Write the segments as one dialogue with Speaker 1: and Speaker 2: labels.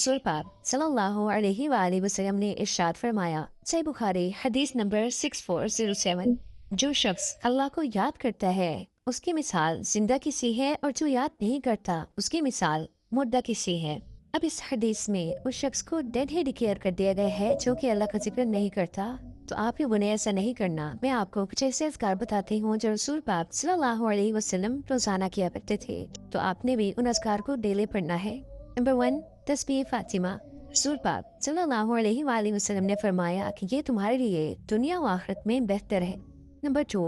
Speaker 1: रसूल पाक सल्लल्लाहु अलैहि वसल्लम ने इरशाद फरमाया, सही बुखारी हदीस नंबर 6407, जो शख्स अल्लाह को याद करता है उसकी मिसाल जिंदा की सी है और जो याद नहीं करता उसकी मिसाल मुर्दा की सी है। अब इस हदीस में उस शख्स को डेड ही डिक्लेयर कर दिया गया है जो कि अल्लाह का जिक्र नहीं करता। तो आप लोगों ने ऐसा नहीं करना। मैं आपको कुछ ऐसे अज़कार बताती हूँ जो रसूल पाक सल्लल्लाहु अलैहि वसल्लम रोजाना किया करते थे, तो आपने भी उन अज़कार को डेली पढ़ना है। नंबर 1, तस्बीह फातिमा। रसूल पाक सल्लल्लाहु अलैहि वसल्लम ने फरमाया कि ये तुम्हारे लिए दुनिया व आखिरत में बेहतर है। नंबर 2,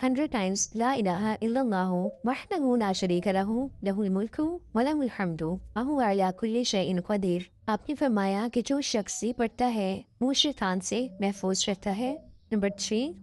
Speaker 1: 100 टाइम्स ला इलाहा इल्लल्लाहु वहदहु ला शरीका लहु लहुल मुल्कु व लहुल हम्दु व हुवा अला कुल्ली शैइन क़दीर। आपने फरमाया कि जो शख्स ये पढ़ता है वो शैतान से महफूज रहता है। नंबर 3,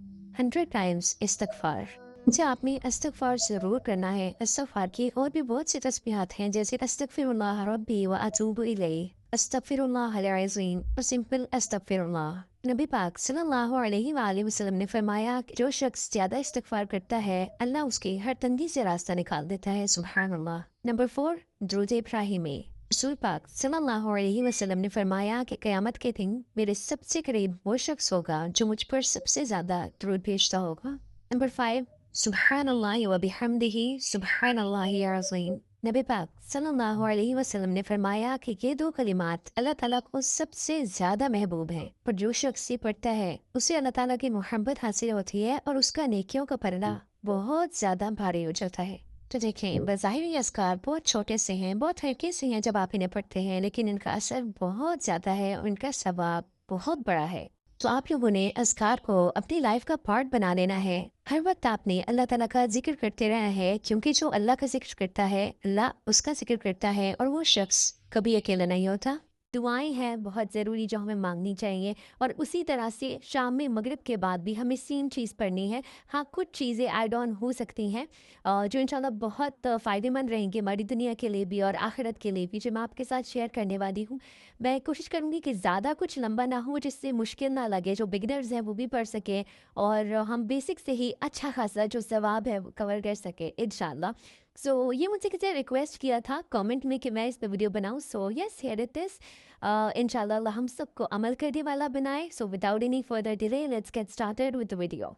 Speaker 1: 100 टाइम्स इस्तगफार। अच्छा, आपने इस्तगफार ज़रूर करना है। इस्तगफार की और भी बहुत सी तस्बीहात हैं, जैसे अस्तगफिरुल्लाह रब्बी व अतूबु इलैह, अस्तगफिरुल्लाह अल अज़ीम और सिंपल अस्तगफिरुल्लाह। नबी पाक सल्लल्लाहु अलैहि वसल्लम ने फरमाया कि जो शख्स ज़्यादा इस्तगफार करता है अल्लाह उसकी हर तंगी से रास्ता निकाल देता है। सुभान अल्लाह। नंबर 4, दुरूद इब्राहिमी। रसूल पाक सल्लल्लाहु अलैहि वसल्लम ने फरमाया कि क़यामत के दिन मेरे सबसे करीब वो शख्स होगा जो मुझ पर सबसे ज़्यादा दुरूद भेजता होगा। नंबर 5, सुब्हानल्लाहि व बिहम्दिही सुब्हानल्लाहि अज़ीम। नबी पाक सल्लल्लाहु अलैहि वसल्लम ने फरमाया कि ये दो कलिमात अल्लाह ताला को सबसे ज़्यादा महबूब है, पर जो शख्स ये पढ़ता है उसे अल्लाह ताला की मोहब्बत हासिल होती है और उसका नेकियों का पलड़ा बहुत ज़्यादा भारी हो जाता है। तो देखें, बज़ाहिर ये अज़कार बहुत छोटे से हैं, बहुत हल्के से हैं जब आप इन्हें पढ़ते हैं, लेकिन इनका असर बहुत ज़्यादा है और इनका सवाब बहुत बड़ा है। तो आप लोगों ने अज़कार को अपनी लाइफ का पार्ट बना लेना है। हर वक्त आपने अल्लाह ताला का जिक्र करते रहना है, क्योंकि जो अल्लाह का जिक्र करता है अल्लाह उसका जिक्र करता है और वो शख्स कभी अकेला नहीं होता। दुआएं हैं बहुत ज़रूरी जो हमें मांगनी चाहिए, और उसी तरह से शाम में मगरिब के बाद भी हमें सेम चीज़ पढ़नी है। हाँ, कुछ चीज़ें ऐड ऑन हो सकती हैं जो इंशाल्लाह बहुत फ़ायदेमंद रहेंगी हमारी दुनिया के लिए भी और आखिरत के लिए भी, जो मैं आपके साथ शेयर करने वाली हूँ। मैं कोशिश करूँगी कि ज़्यादा कुछ लंबा ना हो जिससे मुश्किल ना लगे, जो बिगिनर्स हैं वो भी पढ़ सकें और हम बेसिक से ही अच्छा खासा जो सवाब है वो कवर कर सकें इंशाल्लाह। सो ये मुझसे किसी ने रिक्वेस्ट किया था कमेंट में कि मैं इस पे वीडियो बनाऊं, so yes here it is. इंशाल्लाह अल्लाह हम सबको अमल करने वाला बनाए। So without any further delay let's get started with the video.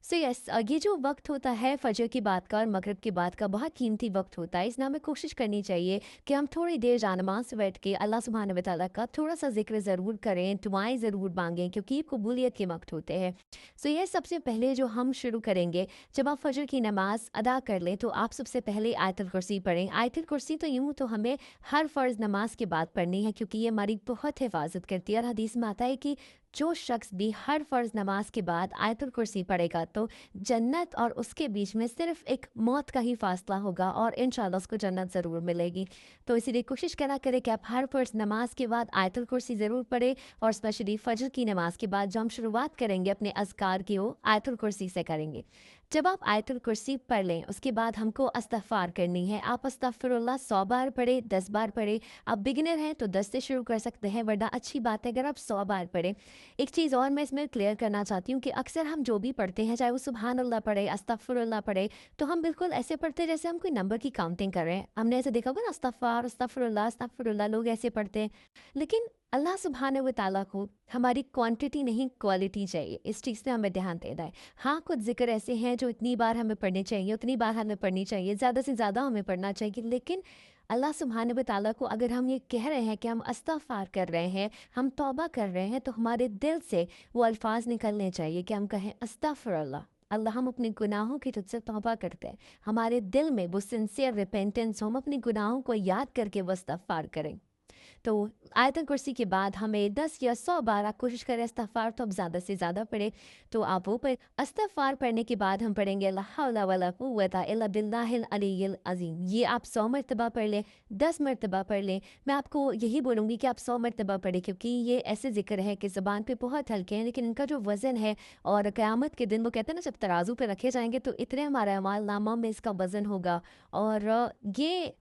Speaker 1: So yes, ये जो वक्त होता है फजर की बात का और मगरिब की बात का, बहुत कीमती वक्त होता है। इसमें हमें कोशिश करनी चाहिए कि हम थोड़ी देर जानमाज से बैठ के अल्लाह सुब्हानहू व तआला का थोड़ा सा जिक्र ज़रूर करें, दुआएं ज़रूर मांगें, क्योंकि ये कबूलियत के वक्त होते हैं। सो ये सबसे पहले जो हम शुरू करेंगे, जब आप फजर की नमाज अदा कर लें तो आप सबसे पहले आयतुल कुर्सी पढ़ें। आयतुल कुर्सी तो यूँ तो हमें हर फ़र्ज़ नमाज के बाद पढ़नी है, क्योंकि ये हमारी बहुत हिफाजत करती है। और हदीस में आता है कि जो शख्स भी हर फ़र्ज़ नमाज के बाद आयतुल कुर्सी पढ़ेगा तो जन्नत और उसके बीच में सिर्फ एक मौत का ही फासला होगा और इंशाल्लाह उसको जन्नत ज़रूर मिलेगी। तो इसीलिए कोशिश करा करें कि आप हर फ़र्ज़ नमाज के बाद आयतुल कुर्सी ज़रूर पढ़ें, और स्पेशली फ़जर की नमाज के बाद जो हम शुरुआत करेंगे अपने अज़कार की वो आयतुल कुर्सी से करेंगे। जब आप आयतुल कुर्सी पढ़ लें उसके बाद हमको इस्तग़फ़ार करनी है। आप अस्तग़फ़िरुल्लाह 100 बार पढ़ें, 10 बार पढ़ें। आप बिगिनर हैं तो 10 से शुरू कर सकते हैं, वरना अच्छी बात है अगर आप 100 बार पढ़ें। एक चीज़ और मैं इसमें क्लियर करना चाहती हूँ कि अक्सर हम जो भी पढ़ते हैं, चाहे वो सुभान अल्लाह पढ़े, अस्तग़फ़िरुल्लाह पढ़े, तो हम बिल्कुल ऐसे पढ़ते हैं जैसे हम कोई नंबर की काउंटिंग कर रहे हैं। हमने ऐसे देखा होगा ना, अस्तग़फ़ार, अस्तग़फ़िरुल्लाह, अस्तग़फ़िरुल्लाह, लोग ऐसे पढ़ते हैं। लेकिन अल्लाह सुब्हानहू व तआला को हमारी क्वांटिटी नहीं क्वालिटी चाहिए, इस चीज़ से हमें ध्यान देना है। हाँ, कुछ ज़िक्र ऐसे हैं जो इतनी बार हमें पढ़ने चाहिए, उतनी बार हमें पढ़नी चाहिए, ज़्यादा से ज़्यादा हमें पढ़ना चाहिए। लेकिन अल्लाह सुब्हानहू व तआला को अगर हम ये कह रहे हैं कि हम इस्तग़फ़ार कर रहे हैं, हम तौबा कर रहे हैं, तो हमारे दिल से वो अल्फ़ाज़ निकलने चाहिए कि हम कहें अस्तग़फ़िरुल्लाह, अल्लाह हम अपने गुनाहों की तुझसे तौबा करते हैं। हमारे दिल में वो सिंसियर रिपेंटेंस हो, हम अपने गुनाहों को याद करके वो इस्तग़फ़ार करें। तो आयतुल कुर्सी के बाद हमें 10 या 100 बार आप कोशिश करें इस्तग़फ़ार, तो आप ज़्यादा से ज़्यादा पढ़ें। तो आप वो पढ़ इस्तग़फ़ार पढ़ने के बाद हम पढ़ेंगे ला हौला वला कुव्वता इल्ला बिल्लाहिल अलिय्यिल अज़ीम। ये आप 100 मरतबा पढ़ लें, 10 मरतबा पढ़ लें। मैं आपको यही बोलूँगी कि आप 100 मरतबा पढ़ें, क्योंकि ये ऐसे ज़िक्र है कि ज़बान पे बहुत हल्के हैं, लेकिन इनका जो वज़न है, और क़यामत के दिन वो कहते हैं ना, जब तराजू पे रखे जाएँगे तो इतने हमारे अमाल नामा में इसका वज़न होगा। और ये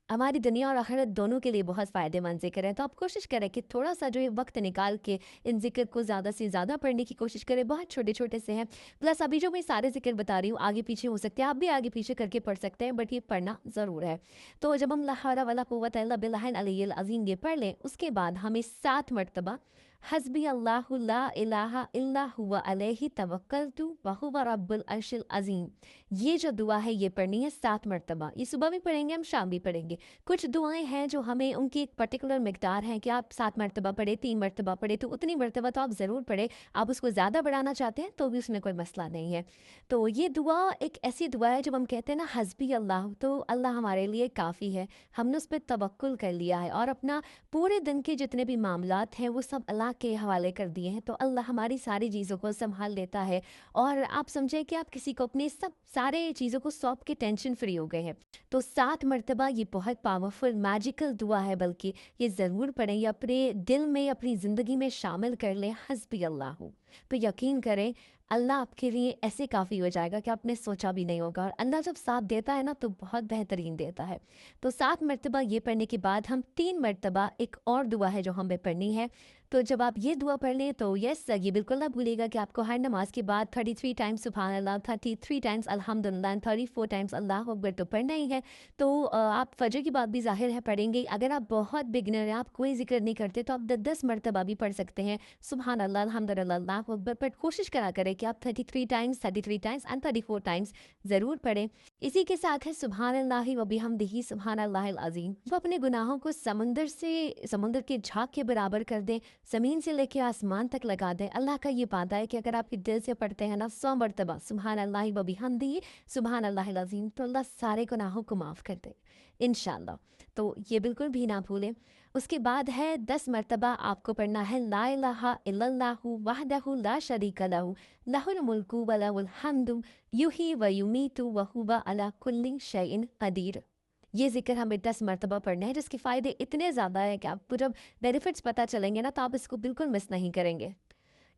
Speaker 1: हमारी दुनिया और आखिरत दोनों के लिए बहुत फ़ायदेमंद ज़िक्र है। तो आप कोशिश करें कि थोड़ा-सा जो ये वक़्त निकाल के इन ज़िक्र को ज़्यादा से ज़्यादा पढ़ने की कोशिश करें। बहुत छोटे-छोटे से हैं। प्लस अभी जो मैं सारे ज़िक्र बता रही हूँ आगे-पीछे हो सकते हैं, आप भी आगे-पीछे करके पढ़ सकते हैं, बट ये पढ़ना ज़रूर है। तो जब हम ला हौला वला कुव्वत इल्ला बिल्लाहिल अलिय्यिल अज़ीम ये पढ़ लें, उसके बाद हमें 7 मरतबा हस्बी अल्लाहु ला इलाहा इल्ला हुवा अलैहि तवक्कलतु व हुवा रब्बुल अर्शिल अज़ीम, ये जो दुआ है ये पढ़नी है 7 मरतबा। ये सुबह भी पढ़ेंगे, हम शाम भी पढ़ेंगे। कुछ दुआएँ हैं जो हमें उनकी एक पर्टिकुलर मिक़दार है कि आप 7 मरतबा पढ़ें, 3 मरतबा पढ़ें, तो उतनी मरतबा तो आप ज़रूर पढ़ें। आप उसको ज़्यादा बढ़ाना चाहते हैं तो भी उसमें कोई मसला नहीं है। तो ये दुआ एक ऐसी दुआ है जब हम कहते हैं ना हस्बी अल्लाह, तो अल्लाह हमारे लिए काफ़ी है। हमने उस पे तवक्कुल कर लिया है और अपना पूरे दिन के जितने भी मामलात हैं वो सब अल्लाह के हवाले कर दिए हैं। तो अल्लाह हमारी सारी चीज़ों को सँभाल लेता है और आप समझें कि आप किसी को अपने सब सारे चीज़ों को सौंप के टेंशन फ्री हो गए हैं। तो 7 मरतबा ये बहुत पावरफुल मैजिकल दुआ है, बल्कि ये ज़रूर पढ़ें या अपने दिल में अपनी ज़िंदगी में शामिल कर लें हस्बी अल्लाहु। तो यकीन करें अल्लाह आपके लिए ऐसे काफ़ी हो जाएगा कि आपने सोचा भी नहीं होगा, और अल्लाह जब साथ देता है ना तो बहुत बेहतरीन देता है। तो 7 मरतबा ये पढ़ने के बाद हम 3 मरतबा एक और दुआ है जो हमें पढ़नी है। तो जब आप ये दुआ पढ़ लें तो यस, ये बिल्कुल ना भूलिएगा कि आपको हर नमाज के बाद 33 टाइम्स सुभान अल्लाह, 33 टाइम्स अल्हम्दुलिल्लाह एंड 34 टाइम्स अल्लाहु अकबर तो पढ़ना ही है। तो आप फजर की बात भी ज़ाहिर है पढ़ेंगे। अगर आप बहुत बिगनर हैं, आप कोई ज़िक्र नहीं करते, तो आप 10 मरतबा भी पढ़ सकते हैं सुभान अल्लाह, अल्हम्दुलिल्लाह, अल्लाहु अकबर। पर कोशिश करा करें कि आप 33 टाइम्स एंड 34 टाइम्स ज़रूर पढ़ें। इसी के साथ है सुभान अल्लाहि व बिहम्दिही सुभान अल्लाहिल अज़ीम। वो अपने गुनाहों को समुंदर के झाग के बराबर कर दें, ज़मीन से लेके आसमान तक लगा दें। अल्लाह का ये वादा है कि अगर आप दिल से पढ़ते हैं ना 100 मरतबा सुभान अल्लाहि व बिहम्दिही सुभान अल्लाहिल अज़ीम, तो अल्लाह सारे गुनाहों को माफ़ कर दे इंशाअल्लाह। तो ये बिल्कुल भी ना भूलें। उसके बाद है 10 मरतबा आपको पढ़ना है ला इलाहा इल्लल्लाहु वहदहु ला शरीका लहु लहुल मुल्कु व लहुल हम्दु युही व युमीतु व हुवा अला कुल्ली शैइन कदीर। ये ज़िक्र हमें 10 मरतबा पढ़ना है, जिसके फ़ायदे इतने ज़्यादा हैं कि आपको जब बेनिफिट्स पता चलेंगे ना तो आप इसको बिल्कुल मिस नहीं करेंगे।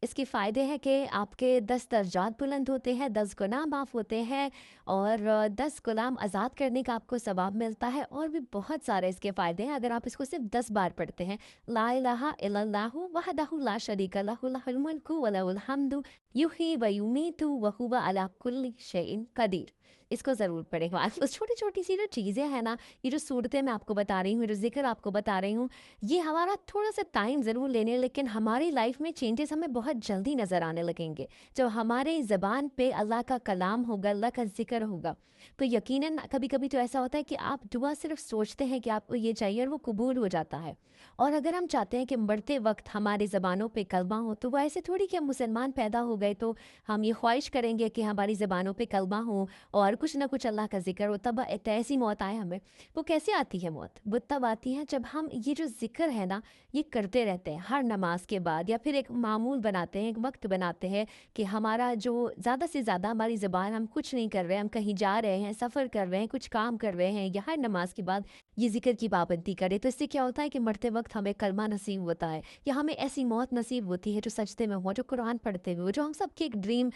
Speaker 1: इसके फ़ायदे हैं कि आपके 10 दर्जात बुलंद होते हैं, 10 गुनाह माफ़ होते हैं और 10 गुलाम आज़ाद करने का आपको सवाब मिलता है, और भी बहुत सारे इसके फ़ायदे हैं अगर आप इसको सिर्फ 10 बार पढ़ते हैं। ला इलाहा इल्लल्लाहु वहदहु ला शरीका लहु लहुल मुल्कु व लहुल हम्दु युही व युमीतु व हुवा अला कुल्ली शैइन कदीर। इसको ज़रूर पढ़ें। उस छोटी-छोटी सी जो चीज़ें हैं ना, ये जो सूरतें मैं आपको बता रही हूँ, जो ज़िक्र आपको बता रही हूँ, ये हमारा थोड़ा-सा टाइम ज़रूर लेने, लेकिन हमारी लाइफ में चेंजेस हमें बहुत जल्दी नज़र आने लगेंगे। जब हमारे ज़बान पे अल्लाह का कलाम होगा, अल्लाह का ज़िक्र होगा, तो यकीनन कभी-कभी तो ऐसा होता है कि आप दुआ सिर्फ सोचते हैं कि आपको ये चाहिए और वो कबूल हो जाता है। और अगर हम चाहते हैं कि मरते वक़्त हमारी ज़बानों पे कलमा हो, तो वो ऐसे थोड़ी कि हम मुसलमान पैदा हो गए तो हम ये ख्वाहिश करेंगे कि हमारी ज़बानों पे कलमा हो और कुछ ना कुछ अल्लाह का ज़िक्र हो, तब ऐसी मौत आए हमें। वो कैसे आती है मौत? वो तब आती है जब हम ये जो ज़िक्र है ना, ये करते रहते हैं हर नमाज के बाद, या फिर एक मामूल बनाते हैं, एक वक्त बनाते हैं कि हमारा जो ज़्यादा से ज़्यादा हमारी ज़बान, हम कुछ नहीं कर रहे हैं, हम कहीं जा रहे हैं, सफ़र कर रहे हैं, कुछ काम कर रहे हैं, या हर नमाज के बाद ये ज़िक्र की पाबंदी करें। तो इससे क्या होता है कि मरते वक्त हमें कलमा नसीब होता है, या हमें ऐसी मौत नसीब होती है जो सजदे में हो, जो कुरान पढ़ते हुए, जो हम सबकी एक ड्रीम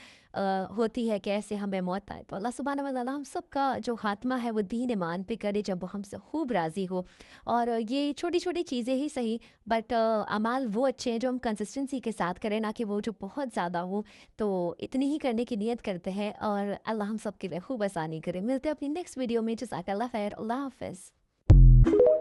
Speaker 1: होती है कि ऐसे हमें मौत आए। तो अल्लाह सुब्हानहू व तआला हम सबका जो खात्मा है वो दीन ईमान पे करे, जब वो हमसे खूब राज़ी हो। और ये छोटी-छोटी चीज़ें ही सही, बट अमाल वो अच्छे हैं जो हम कंसिस्टेंसी के साथ करें, ना कि वो जो बहुत ज़्यादा हो। तो इतनी ही करने की नियत करते हैं और अल्लाह हम सब के लिए खूब आसानी करे। मिलते हैं अपनी नेक्स्ट वीडियो में। जज़ाकल्लाह खैर। अल्लाह हाफ़िज़।